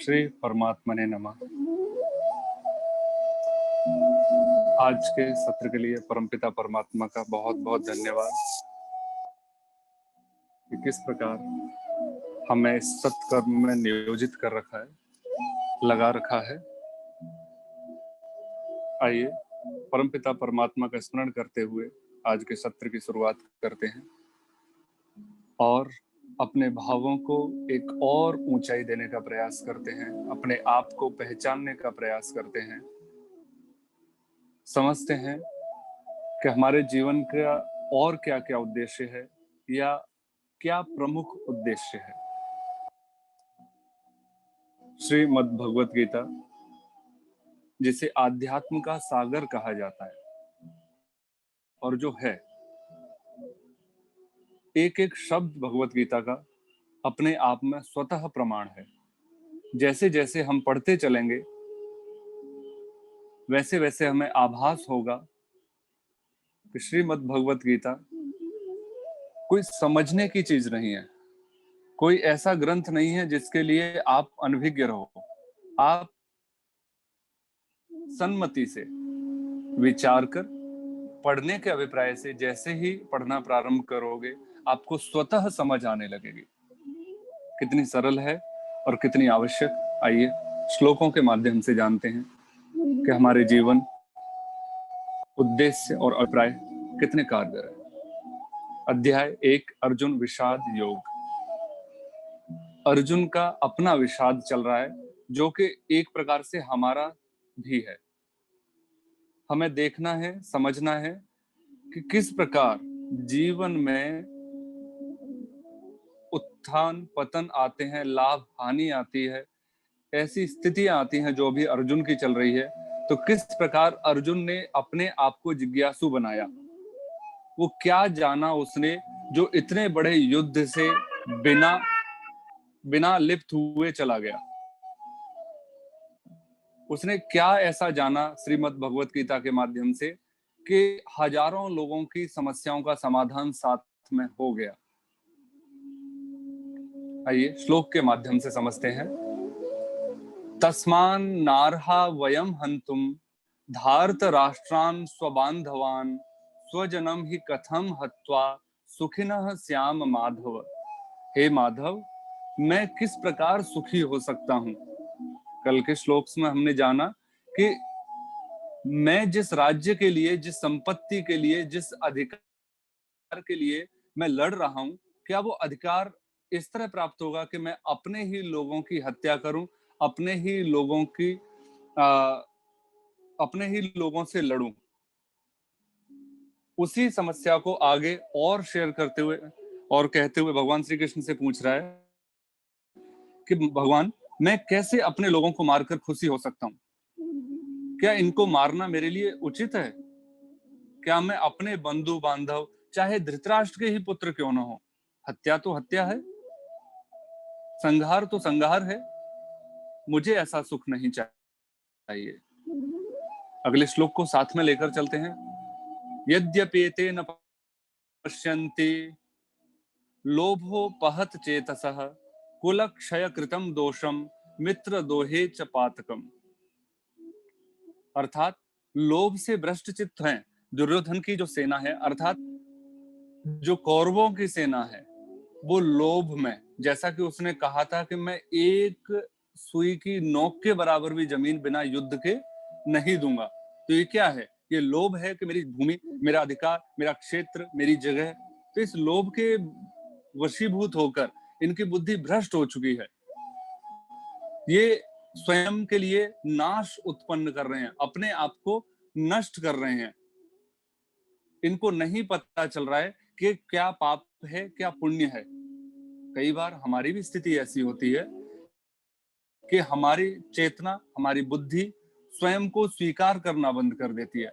श्री परमात्मने नमः। आज के सत्र के लिए परमपिता परमात्मा का बहुत बहुत धन्यवाद कि किस प्रकार हमें इस सत्कर्म में नियोजित कर रखा है, लगा रखा है। आइए परमपिता परमात्मा का स्मरण करते हुए आज के सत्र की शुरुआत करते हैं और अपने भावों को एक और ऊंचाई देने का प्रयास करते हैं, अपने आप को पहचानने का प्रयास करते हैं। समझते हैं कि हमारे जीवन का और क्या क्या उद्देश्य है या क्या प्रमुख उद्देश्य है। श्रीमद् भगवत गीता, जिसे आध्यात्म का सागर कहा जाता है और जो है, एक एक शब्द भगवत गीता का अपने आप में स्वतः प्रमाण है। जैसे जैसे हम पढ़ते चलेंगे वैसे वैसे हमें आभास होगा कि श्रीमद् भगवत गीता कोई समझने की चीज नहीं है, कोई ऐसा ग्रंथ नहीं है जिसके लिए आप अनभिज्ञ रहो। आप सन्मति से विचार कर पढ़ने के अभिप्राय से जैसे ही पढ़ना प्रारंभ करोगे आपको स्वतः समझ आने लगेगी। कितनी सरल है और कितनी आवश्यक। आइए श्लोकों के माध्यम से जानते हैं कि हमारे जीवन, उद्देश्य और अभिप्राय कितने कारगर है। अध्याय 1, अर्जुन विषाद योग। अर्जुन का अपना विषाद चल रहा है जो कि एक प्रकार से हमारा भी है। हमें देखना है, समझना है कि किस प्रकार जीवन में उत्थान पतन आते हैं, लाभ हानि आती है, ऐसी स्थितियां आती हैं जो अभी अर्जुन की चल रही है। तो किस प्रकार अर्जुन ने अपने आप को जिज्ञासु बनाया, वो क्या जाना उसने जो इतने बड़े युद्ध से बिना लिप्त हुए चला गया। उसने क्या ऐसा जाना श्रीमद् भगवत गीता के माध्यम से कि हजारों लोगों की समस्याओं का समाधान साथ में हो गया। आइए श्लोक के माध्यम से समझते हैं। तस्मान नार्हा वयम हंतुम धार्त राष्ट्रान स्वबांधवान स्वजनम ही कथम हत्वा सुखिनः श्याम माधव। हे माधव, मैं किस प्रकार सुखी हो सकता हूं। कल के श्लोक में हमने जाना कि मैं जिस राज्य के लिए, जिस संपत्ति के लिए, जिस अधिकार के लिए मैं लड़ रहा हूं, क्या वो अधिकार इस तरह प्राप्त होगा कि मैं अपने ही लोगों की हत्या करूं, अपने ही लोगों से लड़ूं। उसी समस्या को आगे और शेयर करते हुए और कहते हुए भगवान श्री कृष्ण से पूछ रहा है कि भगवान, मैं कैसे अपने लोगों को मारकर खुशी हो सकता हूं। क्या इनको मारना मेरे लिए उचित है? क्या मैं अपने बंधु बांधव, चाहे धृतराष्ट्र के ही पुत्र क्यों न हो, हत्या तो हत्या है, संहार तो संहार है, मुझे ऐसा सुख नहीं चाहिए। अगले श्लोक को साथ में लेकर चलते हैं। यद्यपेते न पश्यन्ति लोभो पहत चेतसः कुल क्षय कृतम दोषम मित्र दोहे च पातकम। अर्थात लोभ से भ्रष्ट चित्त हैं दुर्योधन की जो सेना है, अर्थात जो कौरवों की सेना है, वो लोभ में, जैसा कि उसने कहा था कि मैं एक सुई की नोक के बराबर भी जमीन बिना युद्ध के नहीं दूंगा। तो ये क्या है? ये लोभ है कि मेरी भूमि, मेरा अधिकार, मेरा क्षेत्र, मेरी जगह। तो इस लोभ के वशीभूत होकर इनकी बुद्धि भ्रष्ट हो चुकी है। ये स्वयं के लिए नाश उत्पन्न कर रहे हैं, अपने आप को नष्ट कर रहे हैं। इनको नहीं पता चल रहा है कि क्या पाप है, क्या पुण्य है। कई बार हमारी भी स्थिति ऐसी होती है कि हमारी चेतना, हमारी बुद्धि स्वयं को स्वीकार करना बंद कर देती है।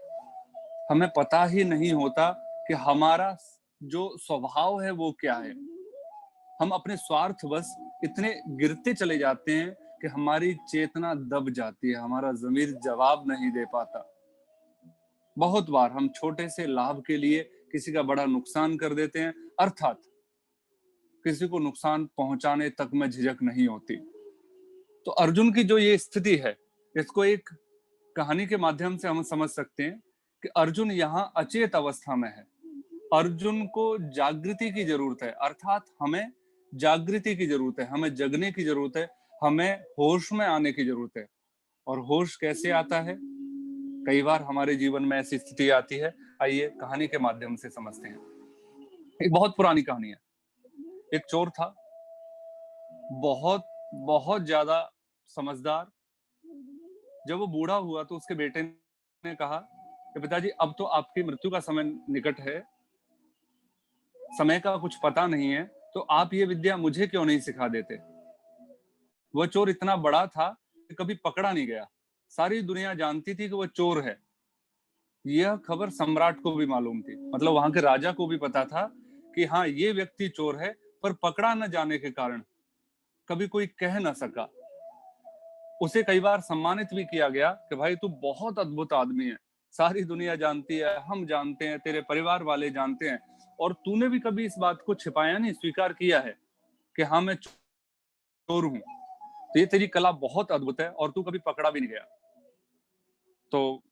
हमें पता ही नहीं होता कि हमारा जो स्वभाव है वो क्या है। हम अपने स्वार्थवश इतने गिरते चले जाते हैं कि हमारी चेतना दब जाती है, हमारा ज़मीर जवाब नहीं दे पाता। बहुत बार हम छोटे से लाभ के लिए किसी का बड़ा नुकसान कर देते हैं, अर्थात किसी को नुकसान पहुंचाने तक में झिझक नहीं होती। तो अर्जुन की जो ये स्थिति है, इसको एक कहानी के माध्यम से हम समझ सकते हैं कि अर्जुन यहाँ अचेत अवस्था में है। अर्जुन को जागृति की जरूरत है, अर्थात हमें जागृति की जरूरत है, हमें जगने की जरूरत है, हमें होश में आने की जरूरत है। और होश कैसे आता है? कई बार हमारे जीवन में ऐसी स्थिति आती है। आइए कहानी के माध्यम से समझते हैं। एक बहुत पुरानी कहानी है। एक चोर था, बहुत बहुत ज्यादा समझदार। जब वो बूढ़ा हुआ तो उसके बेटे ने कहा कि पिताजी, अब तो आपकी मृत्यु का समय निकट है, समय का कुछ पता नहीं है, तो आप ये विद्या मुझे क्यों नहीं सिखा देते? वह चोर इतना बड़ा था कि कभी पकड़ा नहीं गया। सारी दुनिया जानती थी कि वह चोर है। यह खबर सम्राट को भी मालूम थी, मतलब वहां के राजा को भी पता था कि हाँ, ये व्यक्ति चोर है, पर पकड़ा न जाने के कारण कभी कोई कह न सका। उसे कई बार सम्मानित भी किया गया कि भाई तू बहुत अद्भुत आदमी है, सारी दुनिया जानती है, हम जानते हैं, तेरे परिवार वाले जानते हैं, और तूने भी कभी इस बात को छिपाया नहीं, स्वीकार किया है कि हाँ मैं चोर हूं। तो ये तेरी कला बहुत अद्भुत है और तू कभी पकड़ा भी नहीं गया। तो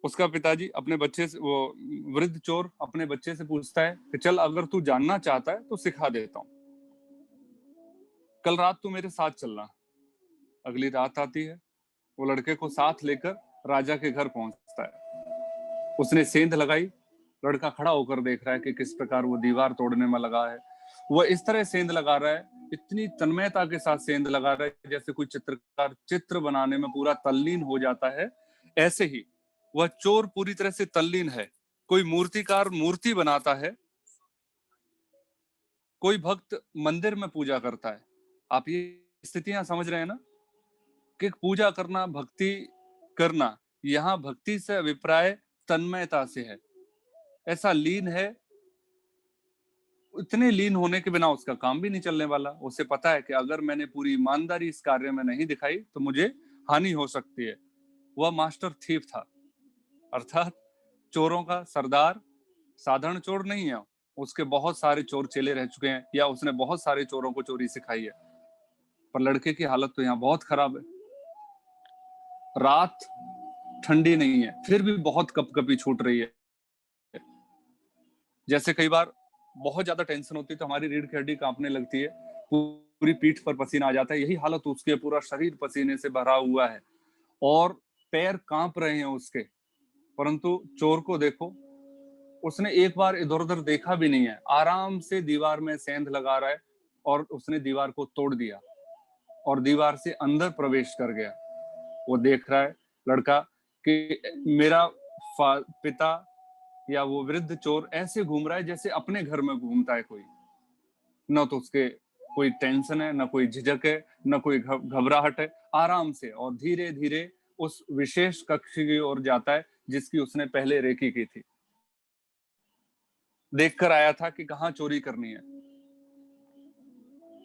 उसका पिताजी अपने बच्चे से, वो वृद्ध चोर अपने बच्चे से पूछता है कि चल, अगर तू जानना चाहता है तो सिखा देता हूं, कल रात तू मेरे साथ चलना। अगली रात आती है, वो लड़के को साथ लेकर राजा के घर पहुंचता है। उसने सेंध लगाई, लड़का खड़ा होकर देख रहा है कि किस प्रकार वो दीवार तोड़ने में लगा है। वह इस तरह सेंध लगा रहा है, इतनी तन्मयता के साथ सेंध लगा रहा है जैसे कोई चित्रकार चित्र बनाने में पूरा तल्लीन हो जाता है। ऐसे ही वह चोर पूरी तरह से तल्लीन है। कोई मूर्तिकार मूर्ति बनाता है, कोई भक्त मंदिर में पूजा करता है। आप ये स्थितियां समझ रहे हैं ना, कि पूजा करना, भक्ति करना, यहाँ भक्ति से अभिप्राय तन्मयता से है। ऐसा लीन है, इतने लीन होने के बिना उसका काम भी नहीं चलने वाला। उसे पता है कि अगर मैंने पूरी ईमानदारी इस कार्य में नहीं दिखाई तो मुझे हानि हो सकती है। वह मास्टर थीफ था, अर्थात चोरों का सरदार। साधारण चोर नहीं है, उसके बहुत सारे चोर चेले रह चुके हैं, या उसने बहुत सारे चोरों को चोरी सिखाई है। पर लड़के की हालत तो यहाँ बहुत खराब है। रात ठंडी नहीं है, फिर भी बहुत कपकपी छूट रही है। जैसे कई बार बहुत ज्यादा टेंशन होती है तो हमारी रीढ़ की हड्डी कांपने लगती है, पूरी पीठ पर पसीना आ जाता है। यही हालत उसके, पूरा शरीर पसीने से भरा हुआ है और पैर कांप रहे हैं उसके। परंतु चोर को देखो, उसने एक बार इधर उधर देखा भी नहीं है, आराम से दीवार में सेंध लगा रहा है, और उसने दीवार को तोड़ दिया और दीवार से अंदर प्रवेश कर गया। वो देख रहा है लड़का कि मेरा पिता या वो वृद्ध चोर ऐसे घूम रहा है जैसे अपने घर में घूमता है कोई। न तो उसके कोई टेंशन है, न कोई झिझक है, न कोई घबराहट है। आराम से और धीरे धीरे उस विशेष कक्ष की ओर जाता है जिसकी उसने पहले रेकी की थी। देखकर आया था कि कहाँ चोरी करनी है।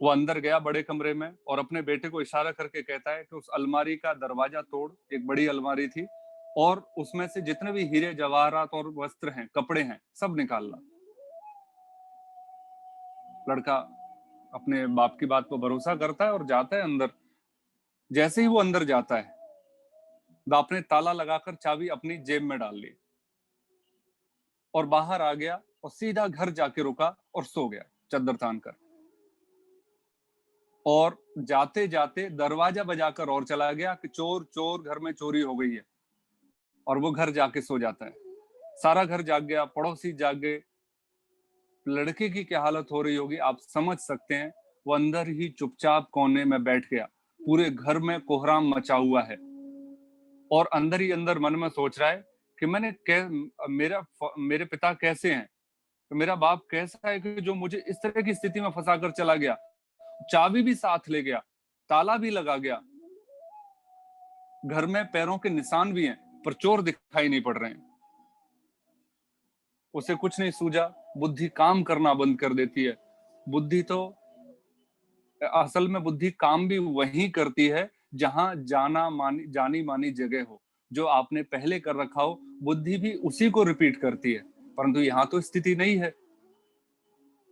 वो अंदर गया बड़े कमरे में और अपने बेटे को इशारा करके कहता है कि उस अलमारी का दरवाजा तोड़। एक बड़ी अलमारी थी और उसमें से जितने भी हीरे जवाहरात और वस्त्र हैं, कपड़े हैं, सब निकाल ला। लड़का अपने बाप की बात पर भरोसा करता है और जाता है अंदर। जैसे ही वो अंदर जाता है, बाप ने ताला लगाकर चाबी अपनी जेब में डाल ली और बाहर आ गया और सीधा घर जाके रुका और सो गया चद्दर तान कर। और जाते जाते दरवाजा बजाकर और चला गया कि चोर चोर, घर में चोरी हो गई है। और वो घर जाके सो जाता है। सारा घर जाग गया, पड़ोसी जाग गए। लड़के की क्या हालत हो रही होगी आप समझ सकते हैं। वो अंदर ही चुपचाप कोने में बैठ गया। पूरे घर में कोहराम मचा हुआ है और अंदर ही अंदर मन में सोच रहा है कि मेरे पिता कैसे हैं, तो मेरा बाप कैसा है कि जो मुझे इस तरह की स्थिति में फंसा कर चला गया। चाबी भी साथ ले गया, ताला भी लगा गया, घर में पैरों के निशान भी हैं, पर चोर दिखाई नहीं पड़ रहे हैं। उसे कुछ नहीं सूझा। बुद्धि काम करना बंद कर देती है। बुद्धि तो असल में बुद्धि काम भी वहीं करती है जहां जानी मानी जगह हो, जो आपने पहले कर रखा हो, बुद्धि भी उसी को रिपीट करती है। परंतु यहाँ तो स्थिति नहीं है।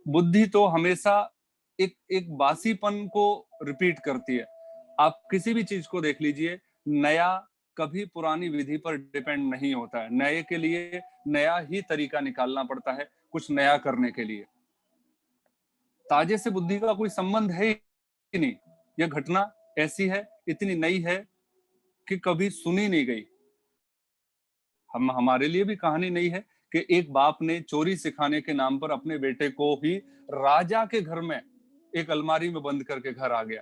बुद्धि तो हमेशा एक बासीपन को रिपीट करती है। आप किसी भी चीज को देख लीजिए, नया कभी पुरानी विधि पर डिपेंड नहीं होता है। नए के लिए नया ही तरीका निकालना पड़ता है कुछ नया करने के लिए। ताजे से बुद्धि का कोई संबंध है ही नहीं। यह घटना ऐसी है, इतनी नई है कि कभी सुनी नहीं गई। हमारे लिए भी कहानी नहीं है कि एक बाप ने चोरी सिखाने के नाम पर अपने बेटे को ही राजा के घर में एक अलमारी में बंद करके घर आ गया।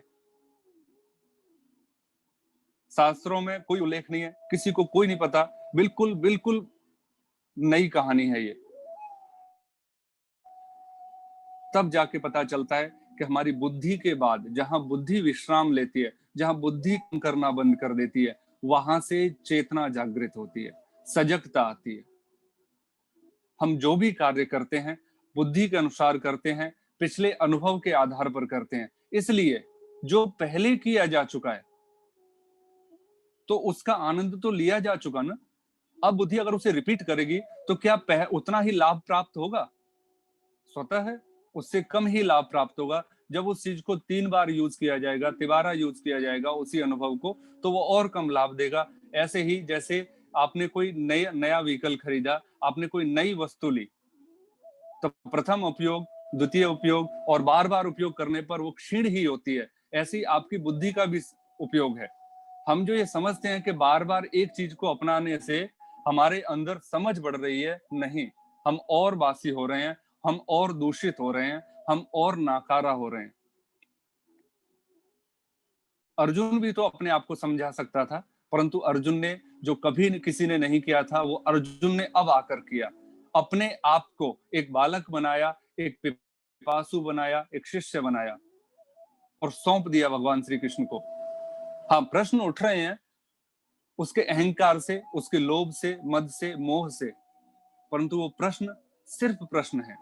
शास्त्रों में कोई उल्लेख नहीं है, किसी को कोई नहीं पता, बिल्कुल बिल्कुल नई कहानी है ये। तब जाके पता चलता है कि हमारी बुद्धि के बाद जहां बुद्धि विश्राम लेती है, जहां बुद्धि काम करना बंद कर देती है, वहां से चेतना जागृत होती है, सजगता आती है। हम जो भी कार्य करते हैं बुद्धि के अनुसार करते हैं, पिछले अनुभव के आधार पर करते हैं, इसलिए जो पहले किया जा चुका है तो उसका आनंद तो लिया जा चुका ना। अब बुद्धि अगर उसे रिपीट करेगी तो क्या उतना ही लाभ प्राप्त होगा? स्वतः है उससे कम ही लाभ प्राप्त होगा। जब उस चीज को 3 बार यूज किया जाएगा, तिबारा यूज किया जाएगा उसी अनुभव को, तो वो और कम लाभ देगा। ऐसे ही जैसे आपने कोई नया व्हीकल खरीदा, आपने कोई नई वस्तु ली, तो प्रथम उपयोग, द्वितीय उपयोग और बार बार उपयोग करने पर वो क्षीण ही होती है। ऐसी आपकी बुद्धि का भी उपयोग है। हम जो ये समझते हैं कि बार बार एक चीज को अपनाने से हमारे अंदर समझ बढ़ रही है, नहीं, हम और बासी हो रहे हैं, हम और दूषित हो रहे हैं, हम और नाकारा हो रहे हैं। अर्जुन भी तो अपने आप को समझा सकता था, परंतु अर्जुन ने जो कभी किसी ने नहीं किया था वो अर्जुन ने अब आकर किया। अपने आप को एक बालक बनाया, एक पिपासु बनाया, एक शिष्य बनाया और सौंप दिया भगवान श्री कृष्ण को। हाँ, प्रश्न उठ रहे हैं उसके अहंकार से, उसके लोभ से, मद से, मोह से, परंतु वो प्रश्न सिर्फ प्रश्न है,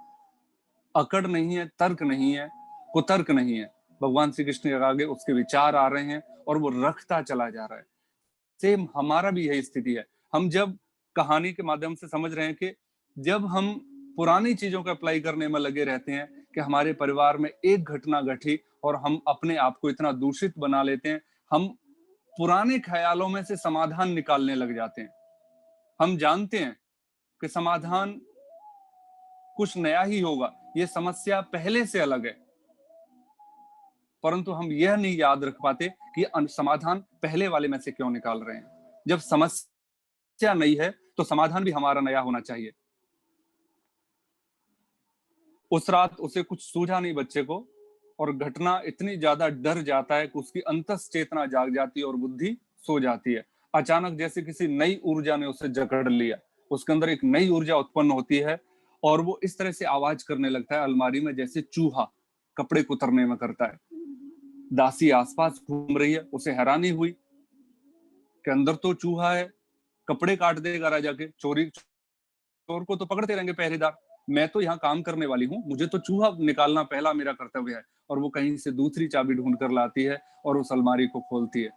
अकड़ नहीं है, तर्क नहीं है, कुतर्क नहीं है। भगवान श्री कृष्ण के आगे उसके विचार आ रहे हैं और वो रखता चला जा रहा है। सेम हमारा भी यही स्थिति है। हम जब कहानी के माध्यम से समझ रहे हैं कि जब हम पुरानी चीजों को अप्लाई करने में लगे रहते हैं कि हमारे परिवार में एक घटना घटी और हम अपने आप को इतना दूषित बना लेते हैं, हम पुराने ख्यालों में से समाधान निकालने लग जाते हैं। हम जानते हैं कि समाधान कुछ नया ही होगा, ये समस्या पहले से अलग है, परंतु हम यह नहीं याद रख पाते कि समाधान पहले वाले में से क्यों निकाल रहे हैं। जब समस्या नई है तो समाधान भी हमारा नया होना चाहिए। उस रात उसे कुछ सूझा नहीं बच्चे को, और घटना इतनी ज्यादा डर जाता है कि उसकी अंतस चेतना जाग जाती है और बुद्धि सो जाती है। अचानक जैसे किसी नई ऊर्जा ने उसे जकड़ लिया, उसके अंदर एक नई ऊर्जा उत्पन्न होती है और वो इस तरह से आवाज करने लगता है अलमारी में जैसे चूहा कपड़े कुतरने में करता है। दासी आसपास घूम रही है, उसे हैरानी हुई कि अंदर तो चूहा है, कपड़े काट देगा राजा के, चोर को तो पकड़ते रहेंगे पहरेदार, मैं तो यहाँ काम करने वाली हूँ, मुझे तो चूहा निकालना पहला मेरा कर्तव्य है। और वो कहीं से दूसरी चाबी ढूंढ कर लाती है और उस अलमारी को खोलती है।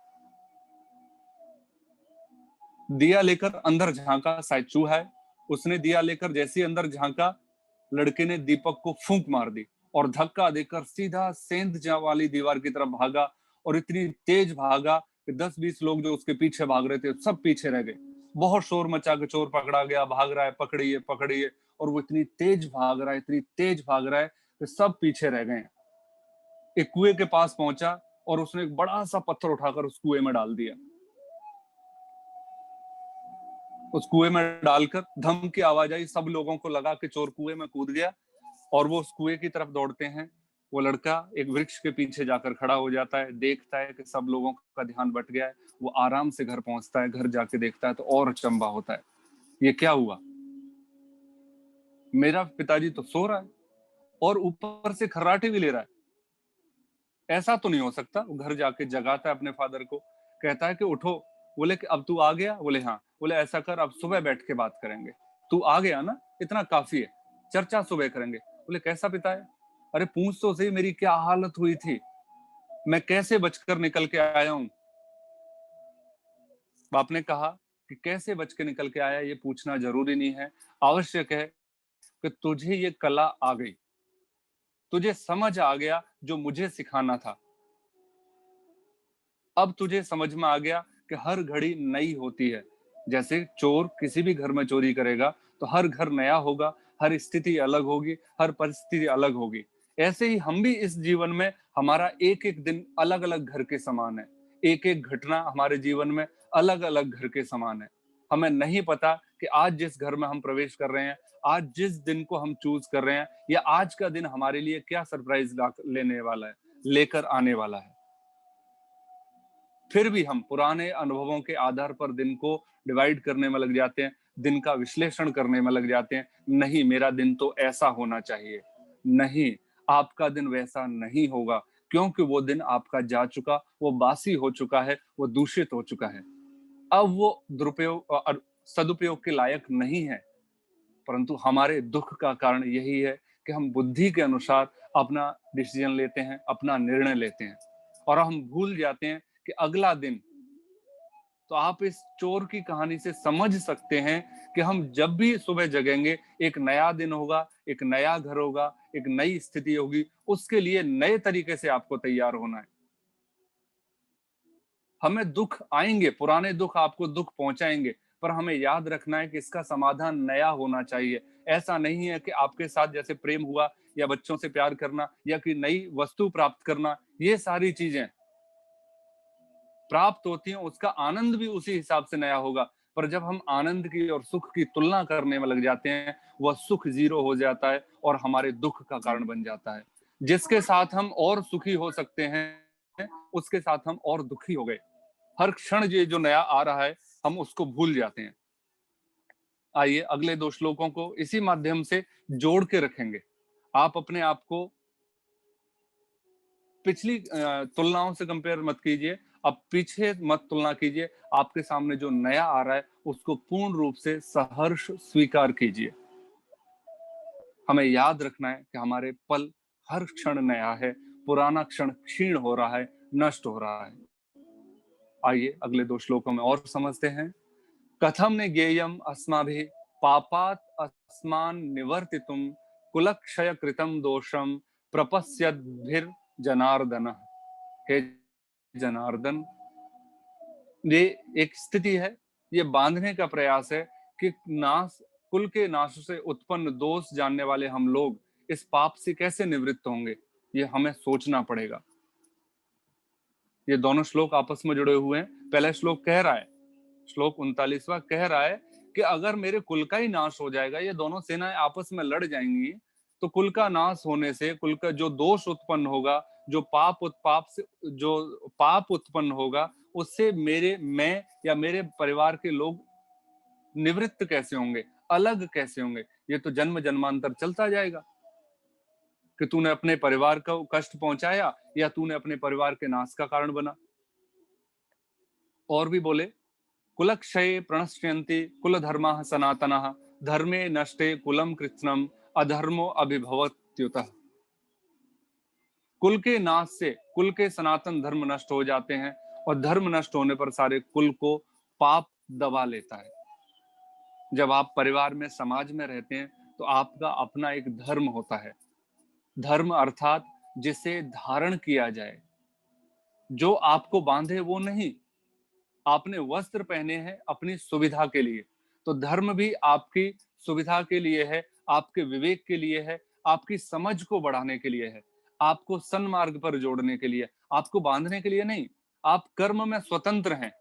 दिया लेकर अंदर झांका, शायद चूहा है। उसने दिया लेकर जैसे ही अंदर झांका, लड़के ने दीपक को फूंक मार दी और धक्का देकर सीधा सेंध वाली दीवार की तरफ भागा, और इतनी तेज भागा कि 10-20 लोग जो उसके पीछे भाग रहे थे सब पीछे रह गए। बहुत शोर मचा के चोर पकड़ा गया, भाग रहा है, पकड़िए पकड़िए, और वो इतनी तेज भाग रहा है, इतनी तेज भाग रहा है कि सब पीछे रह गए। एक कुएं के पास पहुंचा और उसने एक बड़ा सा पत्थर उठाकर उस कुएं में डाल दिया। उस कुएं में डालकर धम की आवाज आई, सब लोगों को लगा कि चोर कुएं में कूद गया, और वो उस कुएं की तरफ दौड़ते हैं। वो लड़का एक वृक्ष के पीछे जाकर खड़ा हो जाता है, देखता है कि सब लोगों का ध्यान बट गया है। वो आराम से घर पहुंचता है, घर जाके देखता है तो और अचंभा होता है, ये क्या हुआ? मेरा पिताजी तो सो रहा है और ऊपर से खर्राटे भी ले रहा है, ऐसा तो नहीं हो सकता। वो घर जाके जगाता है अपने फादर को, कहता है कि उठो। बोले कि अब तू आ गया? बोले हाँ। बोले ऐसा कर, अब सुबह बैठ के बात करेंगे, तू आ गया ना, इतना काफी है, चर्चा सुबह करेंगे। बोले कैसा पिता है? अरे पूछ तो सही मेरी क्या हालत हुई थी, मैं कैसे बचकर निकल के आया हूं। बाप ने कहा कि कैसे बच के निकल के आया ये पूछना जरूरी नहीं है, आवश्यक है कि तुझे ये कला आ गई, तुझे समझ आ गया जो मुझे सिखाना था। अब तुझे समझ में आ गया कि हर घड़ी नई होती है। जैसे चोर किसी भी घर में चोरी करेगा तो हर घर नया होगा, हर स्थिति अलग होगी, हर परिस्थिति अलग होगी। ऐसे ही हम भी इस जीवन में, हमारा एक एक दिन अलग अलग घर के समान है। एक एक घटना हमारे जीवन में अलग अलग घर के समान है। हमें नहीं पता कि आज जिस घर में हम प्रवेश कर रहे हैं, आज जिस दिन को हम चूज कर रहे हैं, या आज का दिन हमारे लिए क्या सरप्राइज लेने वाला है, लेकर आने वाला है। फिर भी हम पुराने अनुभवों के आधार पर दिन को डिवाइड करने में लग जाते हैं, दिन का विश्लेषण करने में लग जाते हैं। नहीं, मेरा दिन तो ऐसा होना चाहिए। नहीं, आपका दिन वैसा नहीं होगा, क्योंकि वो दिन आपका जा चुका, वो बासी हो चुका है, वो दूषित हो चुका है। अब वो सदुपयोग के लायक नहीं है। परंतु हमारे दुख का कारण यही है कि हम बुद्धि के अनुसार अपना डिसीजन लेते हैं, अपना निर्णय लेते हैं, और हम भूल जाते हैं कि अगला दिन, तो आप इस चोर की कहानी से समझ सकते हैं कि हम जब भी सुबह जगेंगे, एक नया दिन होगा, एक नया घर होगा, एक नई स्थिति होगी, उसके लिए नए तरीके से आपको तैयार होना है। हमें दुख आएंगे, पुराने दुख आपको दुख पहुंचाएंगे, पर हमें याद रखना है कि इसका समाधान नया होना चाहिए। ऐसा नहीं है कि आपके साथ जैसे प्रेम हुआ, या बच्चों से प्यार करना, या कोई नई वस्तु प्राप्त करना, ये सारी चीजें प्राप्त होती हैं, उसका आनंद भी उसी हिसाब से नया होगा। पर जब हम आनंद की और सुख की तुलना करने में लग जाते हैं, वह सुख जीरो हो जाता है और हमारे दुख का कारण बन जाता है। जिसके साथ हम और सुखी हो सकते हैं, उसके साथ हम और दुखी हो गए। हर क्षण ये जो नया आ रहा है, हम उसको भूल जाते हैं। आइए अगले 2 श्लोकों को इसी माध्यम से जोड़ के रखेंगे। आप अपने आप को पिछली तुलनाओं से कंपेयर मत कीजिए, अब पीछे मत तुलना कीजिए। आपके सामने जो नया आ रहा है, उसको पूर्ण रूप से सहर्ष स्वीकार कीजिए। हमें याद रखना है कि हमारे पल हर क्षण नया है, पुराना क्षण क्षीण हो रहा है, नष्ट हो रहा है। आइए अगले 2 श्लोकों में और समझते हैं। कथम ने ज्ञेयम अस्माभिः पापात् अस्मान् निवर्तितुं कुलक्षय कृतं दोषम प्रपश्यद्भिर्जनार्दन। हे जनार्दन, ये एक स्थिति है, ये बांधने का प्रयास है कि नाश कुल के नाश से उत्पन्न दोष जानने वाले हम लोग इस पाप से कैसे निवृत्त होंगे, ये हमें सोचना पड़ेगा। ये दोनों श्लोक आपस में जुड़े हुए हैं। पहला श्लोक कह रहा है, श्लोक 39वां कह रहा है कि अगर मेरे कुल का ही नाश हो जाएगा, ये दोनों सेनाएं आपस में लड़ जाएंगी, तो कुल का नाश होने से कुल का जो दोष उत्पन्न होगा, जो पाप उत्पन्न होगा, उससे मैं या मेरे परिवार के लोग निवृत्त कैसे होंगे, अलग कैसे होंगे? ये तो जन्म जन्मांतर चलता जाएगा कि तूने अपने परिवार को कष्ट पहुंचाया, या तूने अपने परिवार के नाश का कारण बना। और भी बोले, कुलक्षये प्रणश्यन्ति कुलधर्माः सनातनः धर्मे नष्टे कुलम कृत्स्नम अधर्मो अभिभवत्युतः। कुल के नाश से कुल के सनातन धर्म नष्ट हो जाते हैं, और धर्म नष्ट होने पर सारे कुल को पाप दबा लेता है। जब आप परिवार में, समाज में रहते हैं, तो आपका अपना एक धर्म होता है। धर्म अर्थात जिसे धारण किया जाए, जो आपको बांधे वो नहीं। आपने वस्त्र पहने हैं अपनी सुविधा के लिए, तो धर्म भी आपकी सुविधा के लिए है, आपके विवेक के लिए है, आपकी समझ को बढ़ाने के लिए है, आपको सन्मार्ग पर जोड़ने के लिए, आपको बांधने के लिए नहीं। आप कर्म में स्वतंत्र हैं।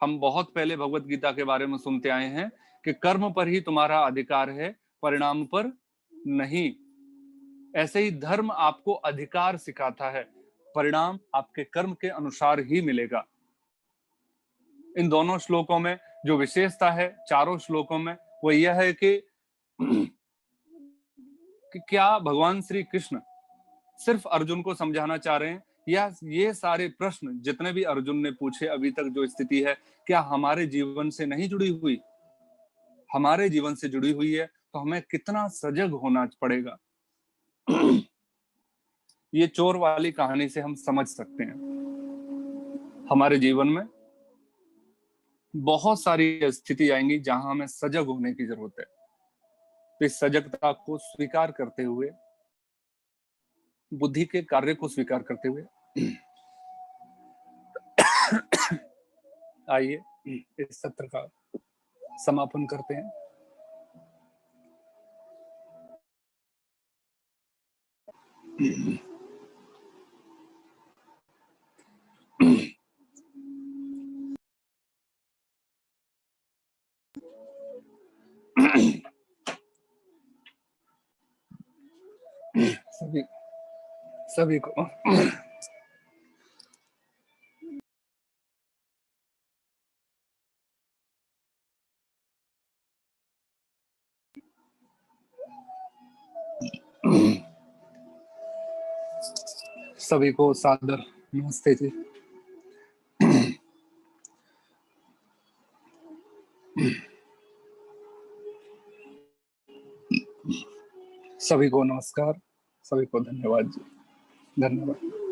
हम बहुत पहले भगवत गीता के बारे में सुनते आए हैं कि कर्म पर ही तुम्हारा अधिकार है, परिणाम पर नहीं। ऐसे ही धर्म आपको अधिकार सिखाता है, परिणाम आपके कर्म के अनुसार ही मिलेगा। इन दोनों श्लोकों में जो विशेषता है, चारों श्लोकों में, वो यह है कि क्या भगवान श्री कृष्ण सिर्फ अर्जुन को समझाना चाह रहे हैं, या ये सारे प्रश्न जितने भी अर्जुन ने पूछे अभी तक, जो स्थिति है, क्या हमारे जीवन से नहीं जुड़ी हुई? हमारे जीवन से जुड़ी हुई है, तो हमें कितना सजग होना पड़ेगा। ये चोर वाली कहानी से हम समझ सकते हैं। हमारे जीवन में बहुत सारी स्थिति आएंगी जहां हमें सजग होने की जरूरत है। तो इस सजगता को स्वीकार करते हुए, बुद्धि के कार्य को स्वीकार करते हुए, आइए इस सत्र का समापन करते हैं। सभी सभी को सभी को सादर नमस्ते जी। सभी को नमस्कार, सभी को धन्यवाद जी, धन्यवाद।